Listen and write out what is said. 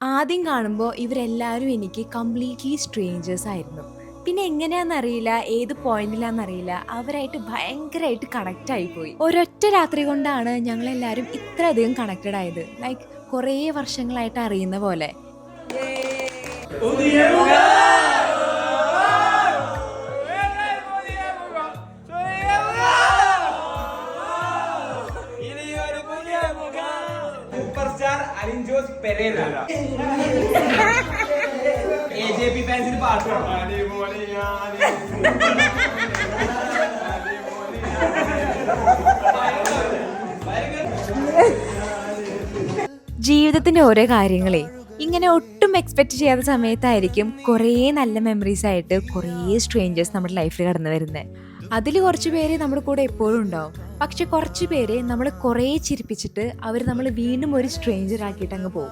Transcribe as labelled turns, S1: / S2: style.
S1: ആദ്യം കാണുമ്പോൾ ഇവരെല്ലാവരും എനിക്ക് കംപ്ലീറ്റ്ലി സ്ട്രേഞ്ചേഴ്സ് ആയിരുന്നു. പിന്നെ എങ്ങനെയാണെന്നറിയില്ല, ഏത് പോയിന്റിലാണെന്നറിയില്ല, അവരായിട്ട് ഭയങ്കരമായിട്ട് കണക്റ്റ് ആയിപ്പോയി. ഒരൊറ്റ രാത്രി കൊണ്ടാണ് ഞങ്ങളെല്ലാവരും ഇത്രയധികം കണക്റ്റഡ് ആയത്. ലൈക്ക് കുറേ വർഷങ്ങളായിട്ട് അറിയുന്ന പോലെ.
S2: Super star Alin Jose Perera AJP ഫാൻസിന് പാട്ട്
S1: ജീവിതത്തിന്റെ ഓരോ കാര്യങ്ങളെ ഇങ്ങനെ ഒട്ടും എക്സ്പെക്ട് ചെയ്യാത്ത സമയത്തായിരിക്കും കുറേ നല്ല മെമ്മറീസ് ആയിട്ട് കുറേ സ്ട്രേഞ്ചേഴ്സ് നമ്മുടെ ലൈഫിൽ കടന്നു വരുന്നത്. അതിൽ കുറച്ച് പേര് നമ്മുടെ കൂടെ എപ്പോഴും ഉണ്ടാവും. പക്ഷെ കുറച്ച് പേര് നമ്മൾ കുറേ ചിരിപ്പിച്ചിട്ട് അവർ നമ്മൾ വീണ്ടും ഒരു സ്ട്രേഞ്ചർ ആക്കിയിട്ട് അങ്ങ് പോകും.